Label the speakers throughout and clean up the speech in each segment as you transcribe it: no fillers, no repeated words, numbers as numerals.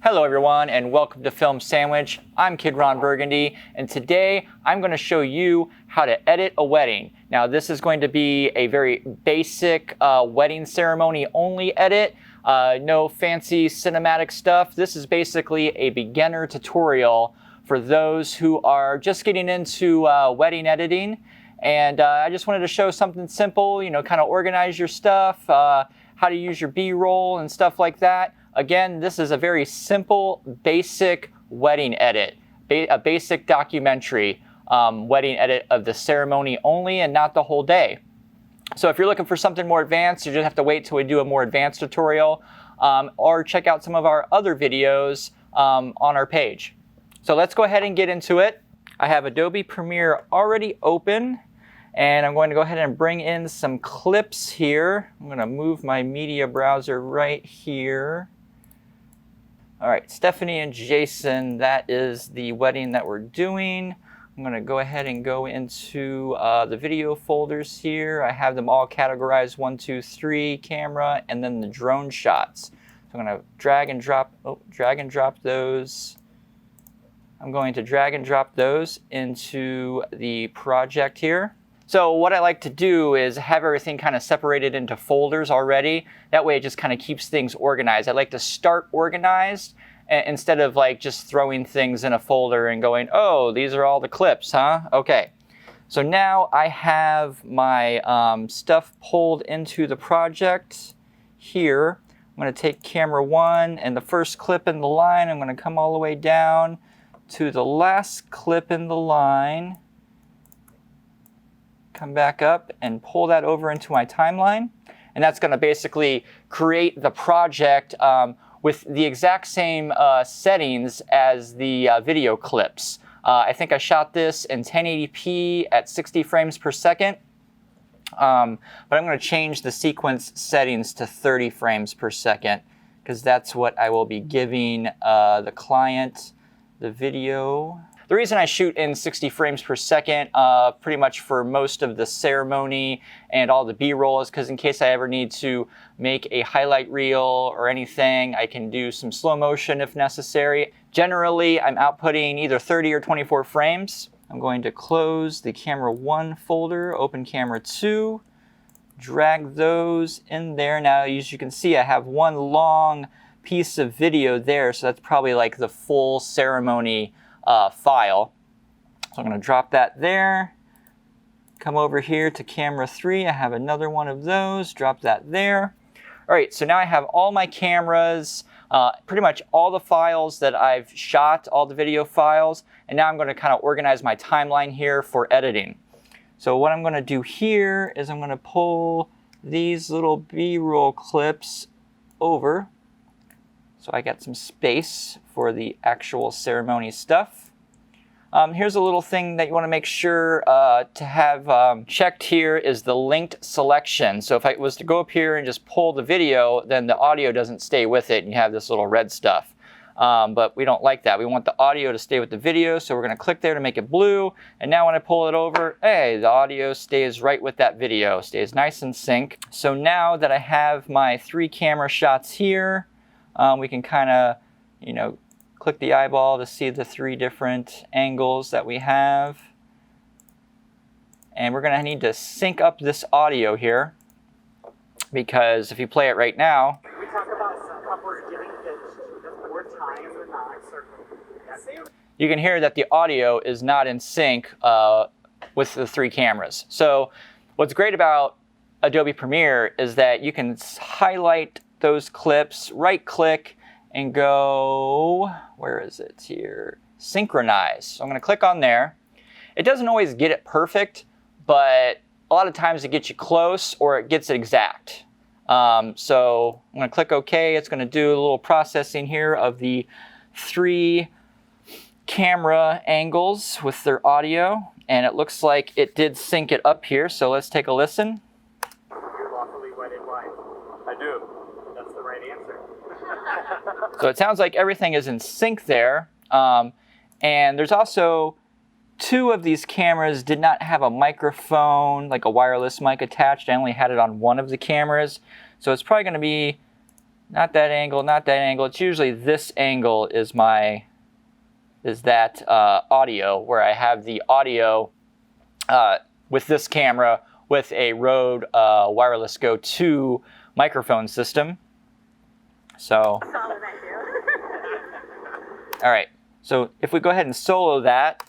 Speaker 1: Hello everyone and welcome to Film Sandwich. I'm Kid Ron Burgundy and today I'm going to show you how to edit a wedding. Now this is going to be a very basic wedding ceremony only edit. No fancy cinematic stuff. This is basically a beginner tutorial for those who are just getting into wedding editing. And I just wanted to show something simple, you know, kind of organize your stuff, how to use your B-roll and stuff like that. Again, this is a very simple, basic wedding edit, a basic documentary wedding edit of the ceremony only and not the whole day. So if you're looking for something more advanced, you just have to wait till we do a more advanced tutorial or check out some of our other videos on our page. So let's go ahead and get into it. I have Adobe Premiere already open. And I'm going to go ahead and bring in some clips here. I'm going to move my media browser right here. All right, Stephanie and Jason, that is the wedding that we're doing. I'm going to go ahead and go into the video folders here. I have them all categorized 1, 2, 3, camera, and then the drone shots. So I'm going to drag and drop those. I'm going to drag and drop those into the project here. So what I like to do is have everything kind of separated into folders already. That way it just kind of keeps things organized. I like to start organized instead of like just throwing things in a folder and going, oh, these are all the clips, huh? Okay. So now I have my stuff pulled into the project here. I'm going to take camera 1 and the first clip in the line. I'm going to come all the way down to the last clip in the line. Come back up and pull that over into my timeline. And that's going to basically create the project with the exact same settings as the video clips. I think I shot this in 1080p at 60 frames per second. But I'm going to change the sequence settings to 30 frames per second because that's what I will be giving the client the video. The reason I shoot in 60 frames per second pretty much for most of the ceremony and all the B-roll is because in case I ever need to make a highlight reel or anything, I can do some slow motion if necessary. Generally, I'm outputting either 30 or 24 frames. I'm going to close the camera 1 folder, open camera 2, drag those in there. Now, as you can see, I have one long piece of video there, so that's probably like the full ceremony file. So I'm going to drop that there. Come over here to camera 3. I have another one of those. Drop that there. All right, so now I have all my cameras, pretty much all the files that I've shot, all the video files, and now I'm going to kind of organize my timeline here for editing. So what I'm going to do here is I'm going to pull these little B-roll clips over. So I got some space for the actual ceremony stuff. Here's a little thing that you want to make sure to have checked here is the linked selection. So if I was to go up here and just pull the video, then the audio doesn't stay with it and you have this little red stuff. But we don't like that. We want the audio to stay with the video, so we're going to click there to make it blue. And now when I pull it over, hey, the audio stays right with that video, stays nice and sync. So now that I have my 3 camera shots here, we can kind of, you know, click the eyeball to see the 3 different angles that we have. And we're going to need to sync up this audio here because if you play it right now,
Speaker 2: we talk about some couples giving pitch 4 times and not circle.
Speaker 1: You can hear that the audio is not in sync with the 3 cameras. So what's great about Adobe Premiere is that you can highlight those clips, right click and go, where is it here? Synchronize. So I'm going to click on there. It doesn't always get it perfect, but a lot of times it gets you close or it gets it exact. So I'm going to click OK. It's going to do a little processing here of the 3 camera angles with their audio. And it looks like it did sync it up here. So let's take a listen.
Speaker 2: Your lawfully wedded wife. I do. That's the right answer.
Speaker 1: So it sounds like everything is in sync there. And there's also 2 of these cameras did not have a microphone, like a wireless mic attached. I only had it on one of the cameras. So it's probably going to be Not that angle, not that angle. It's usually this angle is that audio, where I have the audio with this camera with a Rode Wireless Go 2 microphone system. So, all right. So if we go ahead and solo that,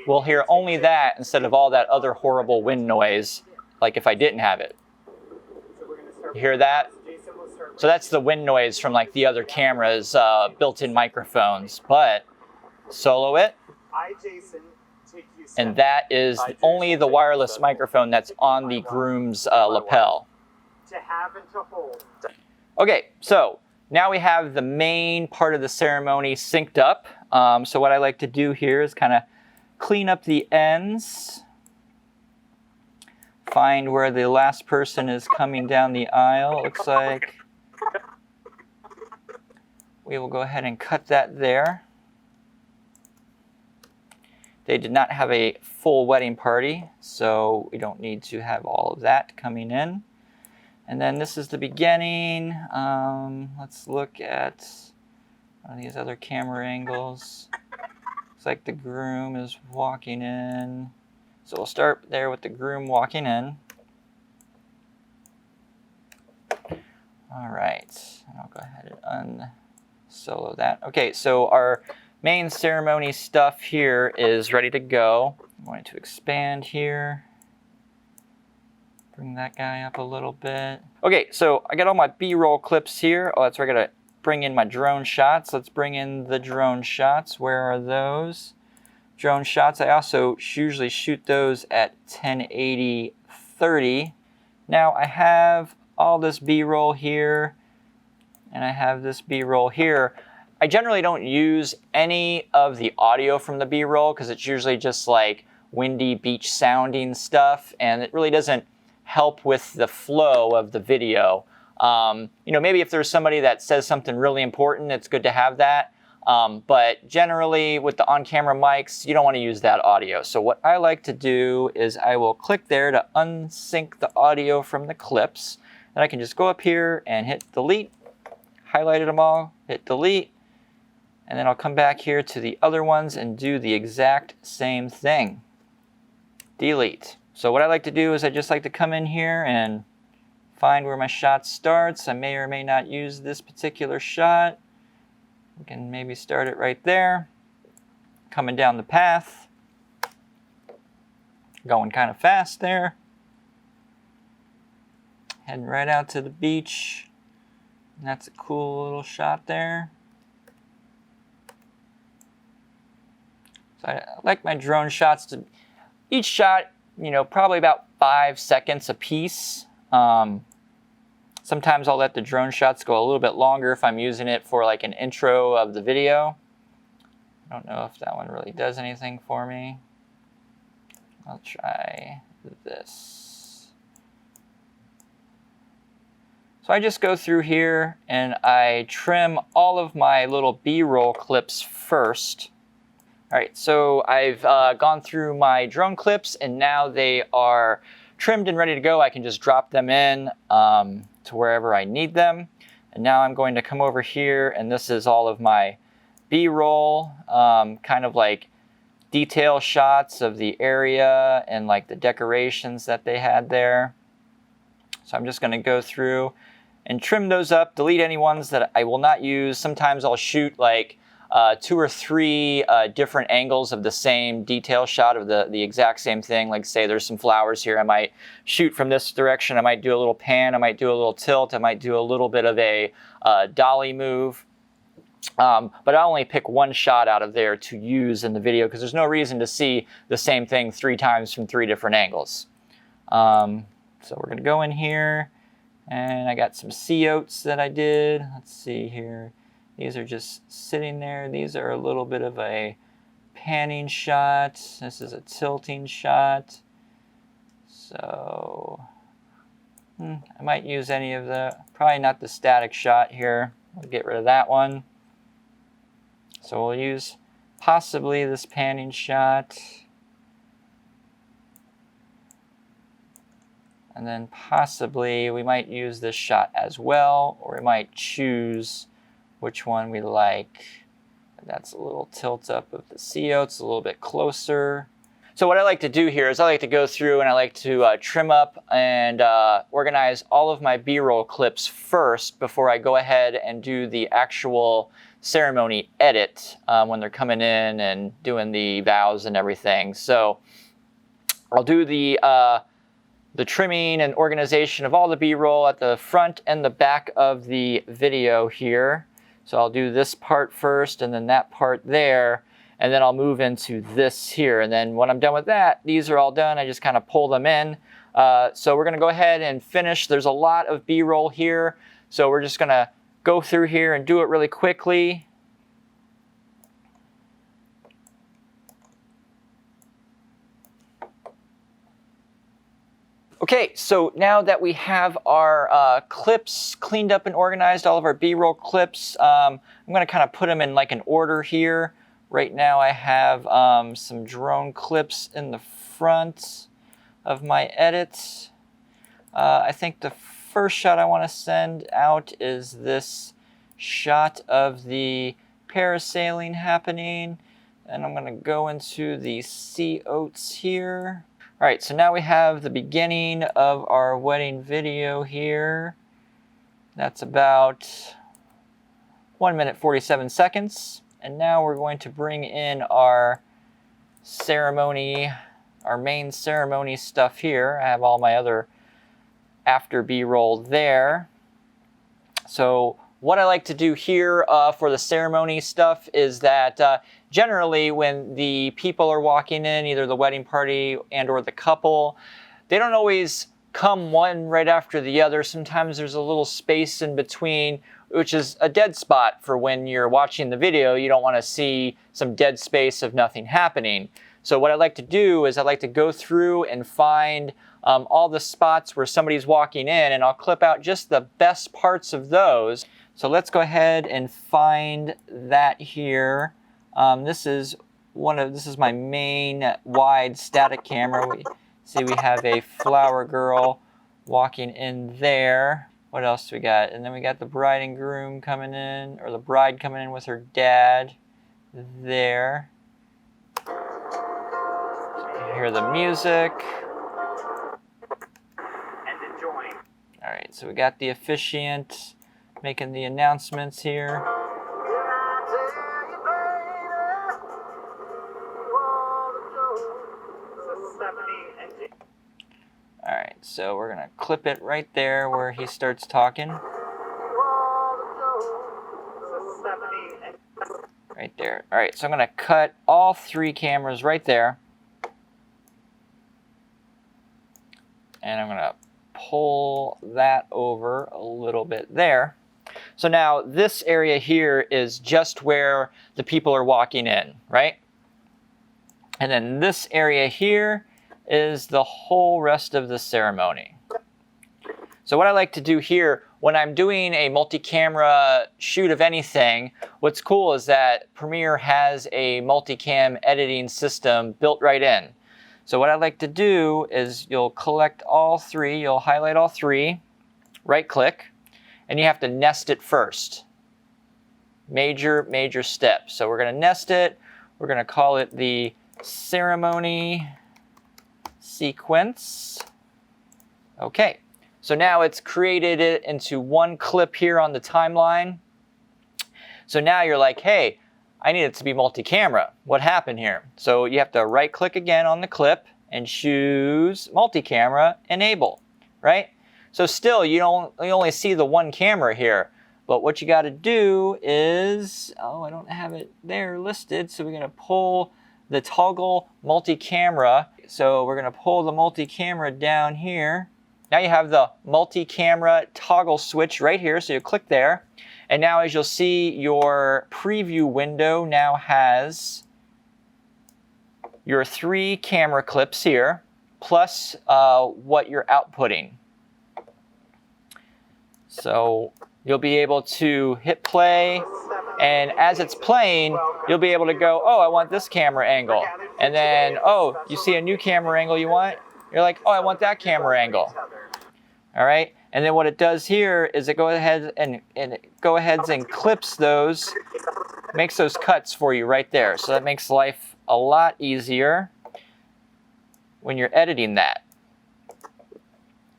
Speaker 1: we'll hear only that instead of all that other horrible wind noise, like if I didn't have it. You hear that? So that's the wind noise from like the other camera's built-in microphones. But solo it, and that is only the wireless microphone that's on the Groom's lapel. Okay, so now we have the main part of the ceremony synced up. So what I like to do here is kind of clean up the ends, find where the last person is coming down the aisle. It looks like we will go ahead and cut that there. They did not have a full wedding party, so we don't need to have all of that coming in. And then this is the beginning. Let's look at one of these other camera angles. Looks like the groom is walking in. So we'll start there with the groom walking in. All right, and I'll go ahead and unsolo that. Okay, so our main ceremony stuff here is ready to go. I'm going to expand here. Bring that guy up a little bit. Okay, so I got all my B-roll clips here. Oh, that's where I gotta bring in my drone shots. Let's bring in the drone shots. Where are those? Drone shots, I also usually shoot those at 1080-30. Now I have all this B-roll here, and I have this B-roll here. I generally don't use any of the audio from the B-roll because it's usually just like windy beach sounding stuff, and it really doesn't help with the flow of the video. You know, maybe if there's somebody that says something really important, it's good to have that. But generally with the on-camera mics, you don't want to use that audio. So what I like to do is I will click there to unsync the audio from the clips. And I can just go up here and hit delete, highlighted them all, hit delete, and then I'll come back here to the other ones and do the exact same thing. Delete. So what I like to do is I just like to come in here and find where my shot starts. I may or may not use this particular shot. We can maybe start it right there. Coming down the path. Going kind of fast there. Heading right out to the beach. And that's a cool little shot there. So I like my drone shots to, each shot, you know, probably about 5 seconds a piece. Sometimes I'll let the drone shots go a little bit longer if I'm using it for like an intro of the video. I don't know if that one really does anything for me. I'll try this. So I just go through here and I trim all of my little B-roll clips first. All right, so I've gone through my drone clips and now they are trimmed and ready to go. I can just drop them in to wherever I need them. And now I'm going to come over here and this is all of my B-roll, kind of like detail shots of the area and like the decorations that they had there. So I'm just going to go through and trim those up, delete any ones that I will not use. Sometimes I'll shoot like 2 or 3 different angles of the same detail shot of the exact same thing. Like say there's some flowers here, I might shoot from this direction, I might do a little pan, I might do a little tilt, I might do a little bit of a dolly move. But I only pick one shot out of there to use in the video because there's no reason to see the same thing 3 times from 3 different angles. So we're gonna go in here and I got some sea oats that I did. Let's see here. These are just sitting there. These are a little bit of a panning shot. This is a tilting shot. So I might use any of the, probably not the static shot here. We'll get rid of that one. So we'll use possibly this panning shot. And then possibly we might use this shot as well, or we might choose which one we like. That's a little tilt up of the CO. It's a little bit closer. So what I like to do here is I like to go through and I like to trim up and organize all of my B-roll clips first before I go ahead and do the actual ceremony edit when they're coming in and doing the vows and everything. So I'll do the trimming and organization of all the B-roll at the front and the back of the video here. So I'll do this part first and then that part there, and then I'll move into this here. And then when I'm done with that, these are all done. I just kind of pull them in. So we're going to go ahead and finish. There's a lot of B-roll here, so we're just going to go through here and do it really quickly. Okay, so now that we have our clips cleaned up and organized, all of our B-roll clips, I'm going to kind of put them in like an order here. Right now I have some drone clips in the front of my edits. I think the first shot I want to send out is this shot of the parasailing happening. And I'm going to go into the sea oats here. All right, so now we have the beginning of our wedding video here. That's about 1 minute 47 seconds. And now we're going to bring in our ceremony, our main ceremony stuff here. I have all my other after B-roll there. So what I like to do here for the ceremony stuff is that generally when the people are walking in, either the wedding party and or the couple, they don't always come one right after the other. Sometimes there's a little space in between, which is a dead spot for when you're watching the video. You don't want to see some dead space of nothing happening. So what I like to do is I like to go through and find all the spots where somebody's walking in, and I'll clip out just the best parts of those. So let's go ahead and find that here. This is my main wide static camera. We see we have a flower girl walking in there. What else do we got? And then we got the bride and groom coming in, or the bride coming in with her dad there. You hear the music.
Speaker 2: And enjoying.
Speaker 1: All right, so we got the officiant making the announcements here. All right, so we're gonna clip it right there where he starts talking. Right there. All right, so I'm gonna cut all three cameras right there. And I'm gonna pull that over a little bit there. So now this area here is just where the people are walking in, right? And then this area here is the whole rest of the ceremony. So what I like to do here, when I'm doing a multi-camera shoot of anything, what's cool is that Premiere has a multicam editing system built right in. So what I like to do is you'll collect all three, you'll highlight all three, right click, and you have to nest it first. Major step. So we're going to nest it. We're going to call it the ceremony sequence. Okay, so now it's created it into one clip here on the timeline. So now you're like, hey, I need it to be multi-camera. What happened here? So you have to right click again on the clip and choose multi-camera enable, right? So still you only see the one camera here, but what you got to do is, oh, I don't have it there listed, so we're going to pull the toggle multi-camera. So we're going to pull the multi-camera down here. Now you have the multi-camera toggle switch right here, so you click there. And now as you'll see, your preview window now has your 3 camera clips here, plus what you're outputting. So you'll be able to hit play, and as it's playing, you'll be able to go, oh, I want this camera angle. And then, oh, you see a new camera angle you want? You're like, oh, I want that camera angle. All right, and then what it does here is it goes ahead and clips those, makes those cuts for you right there. So that makes life a lot easier when you're editing that.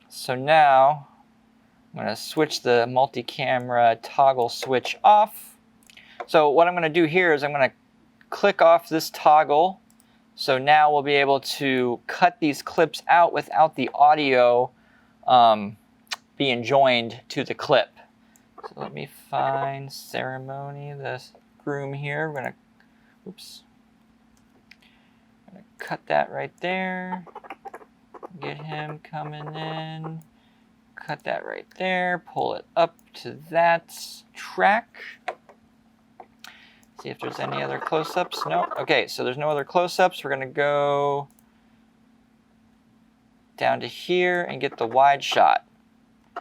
Speaker 1: So now I'm going to switch the multi-camera toggle switch off. So what I'm going to do here is I'm going to click off this toggle. So now we'll be able to cut these clips out without the audio being joined to the clip. So let me find ceremony, this groom here. We're gonna, oops. I'm gonna cut that right there. Get him coming in. Cut that right there. Pull it up to that track. See if there's any other close-ups. No. Okay, so there's no other close-ups. We're gonna go down to here and get the wide shot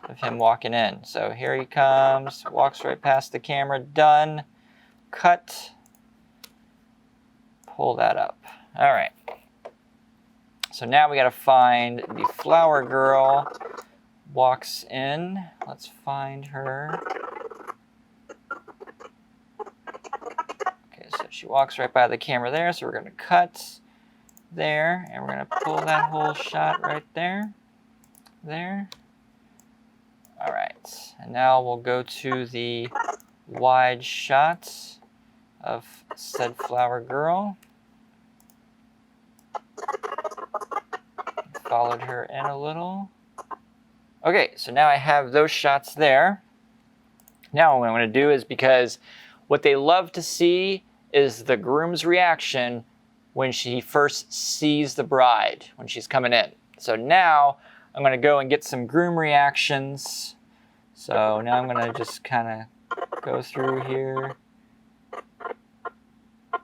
Speaker 1: of him walking in. So here he comes, walks right past the camera, done, cut, pull that up. All right. So now we got to find the flower girl, walks in. Let's find her. Okay, so she walks right by the camera there, so we're going to cut there, and we're going to pull that whole shot right there. There. All right, and now we'll go to the wide shot of said flower girl. Followed her in a little. Okay, so now I have those shots there. Now what I'm going to do is, because what they love to see is the groom's reaction when she first sees the bride, when she's coming in. So now I'm going to go and get some groom reactions. So now I'm going to just kind of go through here. All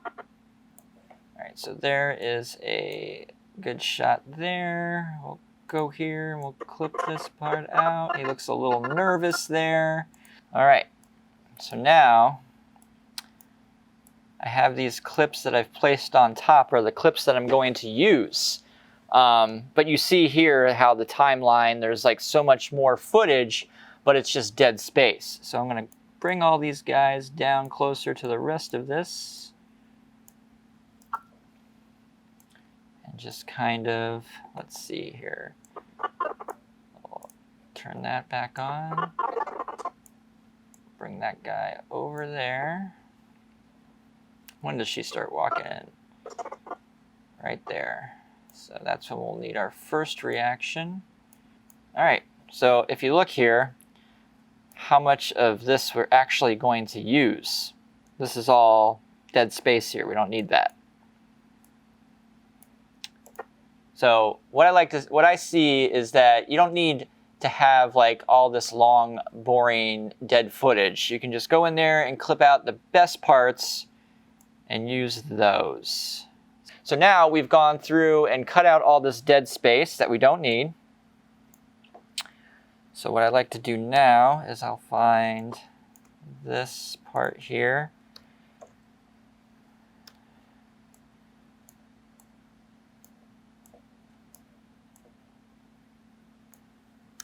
Speaker 1: right, so there is a good shot there. We'll go here and we'll clip this part out. He looks a little nervous there. All right, so now I have these clips that I've placed on top, or the clips that I'm going to use. But you see here how the timeline, there's like so much more footage, but it's just dead space. So I'm going to bring all these guys down closer to the rest of this. And just kind of, let's see here. I'll turn that back on. Bring that guy over there. When does she start walking in? Right there. So that's when we'll need our first reaction. All right, so if you look here, how much of this we're actually going to use. This is all dead space here. We don't need that. So what I see is that you don't need to have like all this long, boring, dead footage. You can just go in there and clip out the best parts and use those. So now we've gone through and cut out all this dead space that we don't need. So what I like to do now is I'll find this part here.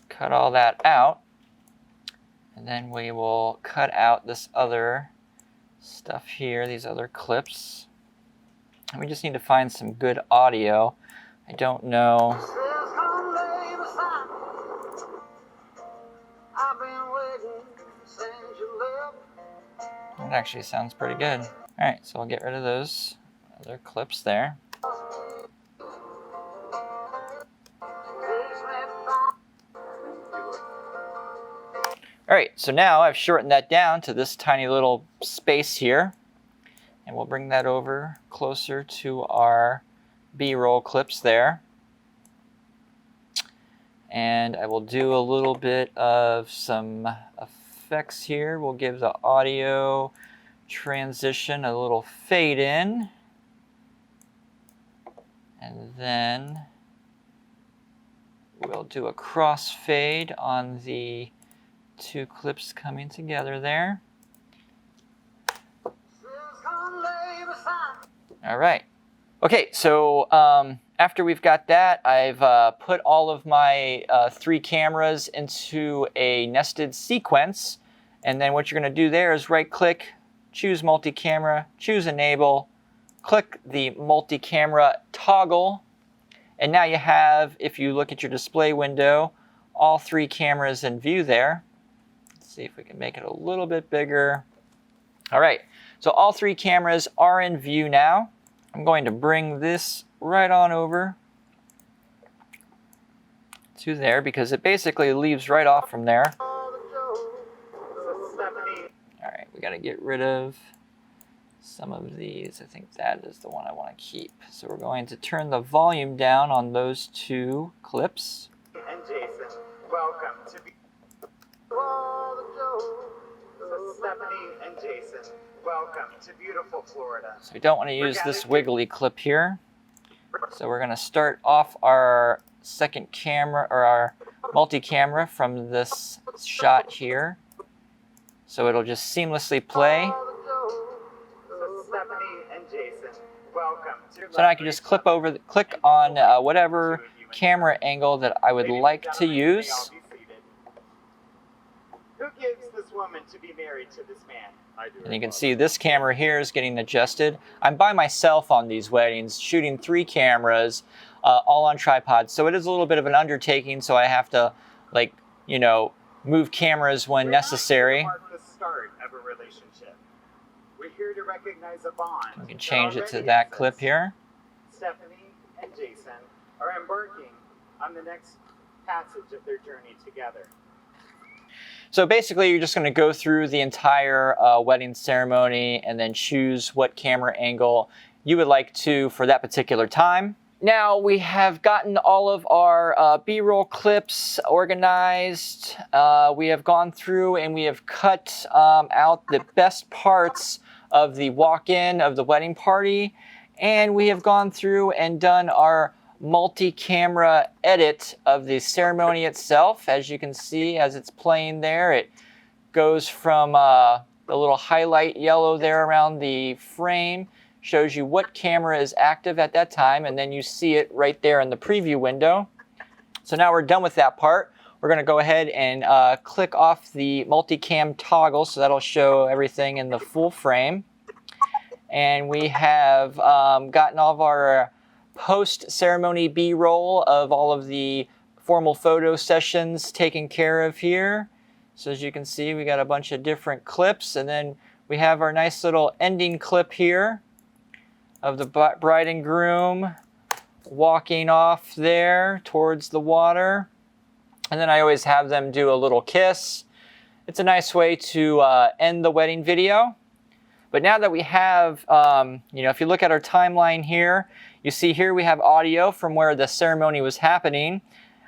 Speaker 1: Cut all that out. And then we will cut out this other stuff here, these other clips. And we just need to find some good audio. I don't know. That actually sounds pretty good. All right, so I'll get rid of those other clips there. All right, so now I've shortened that down to this tiny little space here. And we'll bring that over closer to our B-roll clips there. And I will do a little bit of some effects here. We'll give the audio transition a little fade in. And then we'll do a crossfade on the two clips coming together there. All right. Okay, so After we've got that, I've put all of my 3 cameras into a nested sequence. And then what you're going to do there is right-click, choose multi-camera, choose enable, click the multi-camera toggle. And now you have, if you look at your display window, all 3 cameras in view there. Let's see if we can make it a little bit bigger. All right, so all 3 cameras are in view now. I'm going to bring this right on over to there because it basically leaves right off from there. All right, we got to get rid of some of these. I think that is the one I want to keep. So we're going to turn the volume down on those 2 clips.
Speaker 2: And Jason, welcome to Stephanie and Jason, welcome to beautiful Florida.
Speaker 1: So we don't want to use this wiggly clip here. So we're going to start off our second camera, or our multi-camera, from this shot here. So it'll just seamlessly play. So now I can just click on whatever camera angle that I would like to use.
Speaker 2: Who gives this woman to be married to this man? I do.
Speaker 1: And you can see this camera here is getting adjusted. I'm by myself on these weddings, shooting 3 cameras, all on tripods. So it is a little bit of an undertaking, so I have to, like, you know, move cameras when necessary.
Speaker 2: Mark the start of a relationship. We're here to recognize a bond.
Speaker 1: We can change it to that clip here.
Speaker 2: Stephanie and Jason are embarking on the next passage of their journey together.
Speaker 1: So basically, you're just going to go through the entire wedding ceremony and then choose what camera angle you would like to for that particular time. Now we have gotten all of our B-roll clips organized. We have gone through and we have cut out the best parts of the walk-in of the wedding party. And we have gone through and done our multi-camera edit of the ceremony itself. As you can see, as it's playing there, it goes from the little highlight yellow there around the frame, shows you what camera is active at that time, and then you see it right there in the preview window. So now we're done with that part. We're going to go ahead and click off the multicam toggle, so that'll show everything in the full frame. And we have gotten all of our post-ceremony B-roll of all of the formal photo sessions taken care of here. So as you can see, we got a bunch of different clips, and then we have our nice little ending clip here of the bride and groom walking off there towards the water. And then I always have them do a little kiss. It's a nice way to end the wedding video. But now that we have, you know, if you look at our timeline here, you see here we have audio from where the ceremony was happening,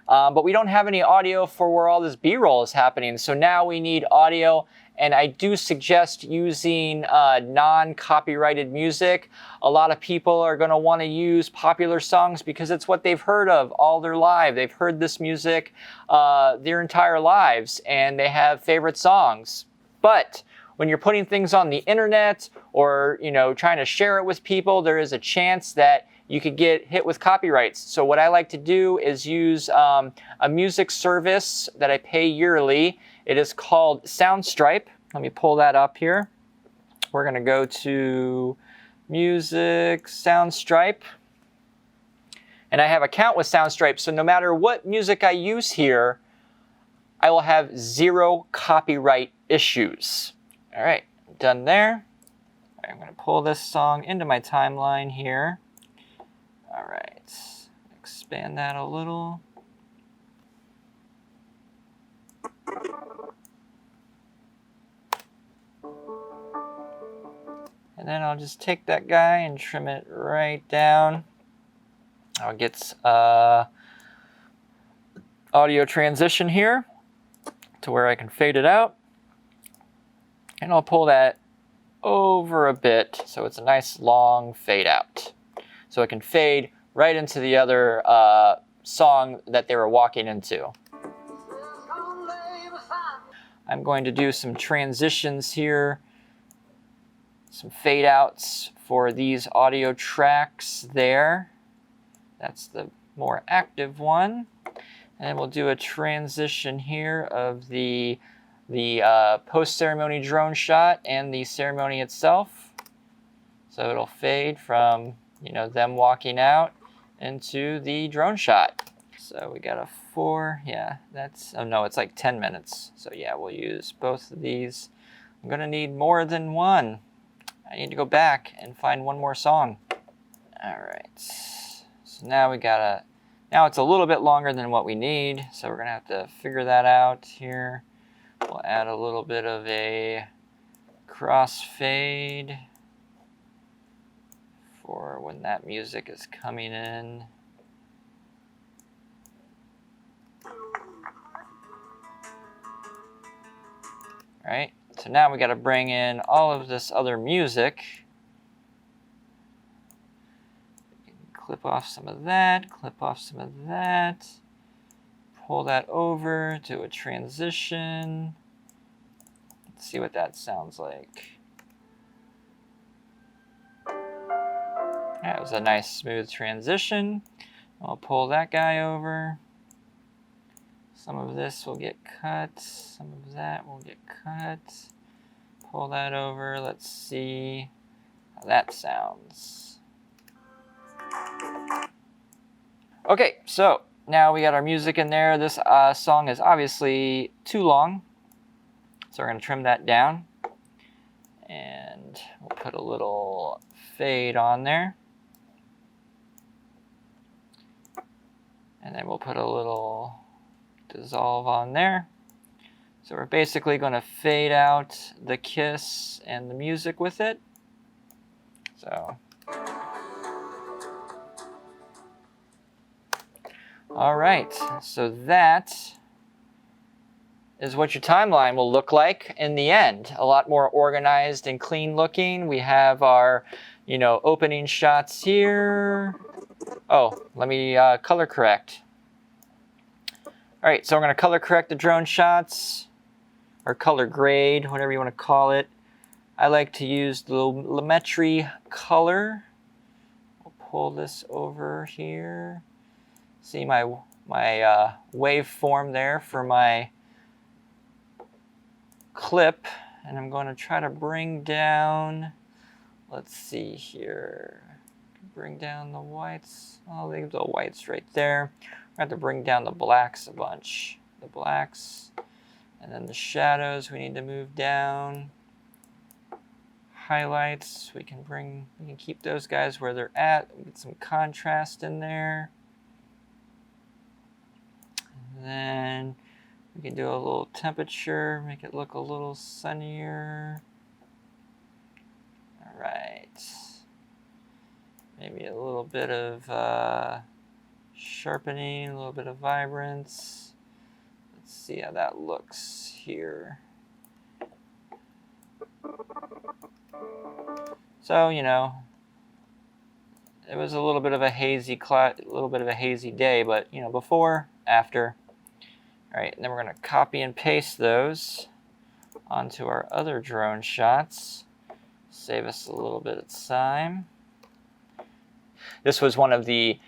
Speaker 1: but we don't have any audio for where all this B-roll is happening. So now we need audio, and I do suggest using non-copyrighted music. A lot of people are going to want to use popular songs because it's what they've heard of all their life. They've heard this music their entire lives, and they have favorite songs. But when you're putting things on the internet or, you know, trying to share it with people, there is a chance that you could get hit with copyrights. So what I like to do is use a music service that I pay yearly. It is called Soundstripe. Let me pull that up here. We're going to go to Music, Soundstripe. And I have an account with Soundstripe, so no matter what music I use here, I will have 0 copyright issues. All right, done there. All right, I'm going to pull this song into my timeline here. All right, expand that a little. And then I'll just take that guy and trim it right down. I'll get audio transition here to where I can fade it out. And I'll pull that over a bit so it's a nice long fade out. So it can fade right into the other song that they were walking into. I'm going to do some transitions here, some fade outs for these audio tracks there. That's the more active one. And we'll do a transition here of the post-ceremony drone shot and the ceremony itself. So it'll fade from, you know, them walking out into the drone shot. So we got a 4, yeah, that's, oh no, it's like 10 minutes. So yeah, we'll use both of these. I'm gonna need more than one. I need to go back and find one more song. All right, so now now it's a little bit longer than what we need, so we're gonna have to figure that out here. We'll add a little bit of a crossfade for when that music is coming in. All right, so now we got to bring in all of this other music. Clip off some of that, clip off some of that. Pull that over, do a transition. Let's see what that sounds like. That was a nice smooth transition. I'll pull that guy over. Some of this will get cut, some of that will get cut. Pull that over, let's see how that sounds. Okay, so now we got our music in there. This song is obviously too long, so we're going to trim that down. And we'll put a little fade on there. And then we'll put a little dissolve on there. So we're basically going to fade out the kiss and the music with it. So, all right, so that is what your timeline will look like in the end. A lot more organized and clean looking. We have our, you know, opening shots here. Oh, let me color correct. All right, so we're going to color correct the drone shots, or color grade, whatever you want to call it. I like to use the Lumetri color. We'll pull this over here. See my waveform there for my clip, and I'm going to try to bring down, let's see here, bring down the whites. I'll leave the whites right there. I have to bring down the blacks a bunch. The blacks, and then the shadows we need to move down. Highlights, we can keep those guys where they're at. Get some contrast in there. And then we can do a little temperature, make it look a little sunnier. All right. Maybe a little bit of sharpening, a little bit of vibrance. Let's see how that looks here. So, you know, it was a little bit of a hazy day, but you know, before, after. All right, and then we're going to copy and paste those onto our other drone shots. Save us a little bit of time. This was one of the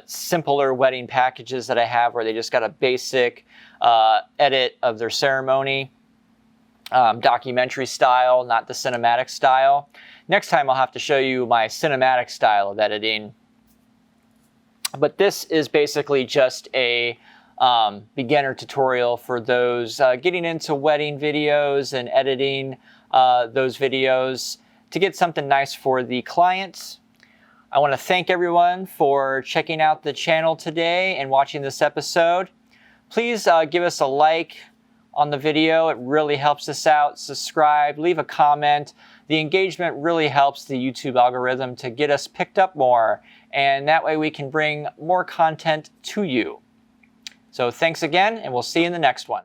Speaker 1: simpler wedding packages that I have where they just got a basic edit of their ceremony, documentary style, not the cinematic style. Next time I'll have to show you my cinematic style of editing. But this is basically just a beginner tutorial for those getting into wedding videos and editing those videos to get something nice for the client. I want to thank everyone for checking out the channel today and watching this episode. Please give us a like on the video. It really helps us out. Subscribe, leave a comment. The engagement really helps the YouTube algorithm to get us picked up more, and that way we can bring more content to you. So thanks again, and we'll see you in the next one.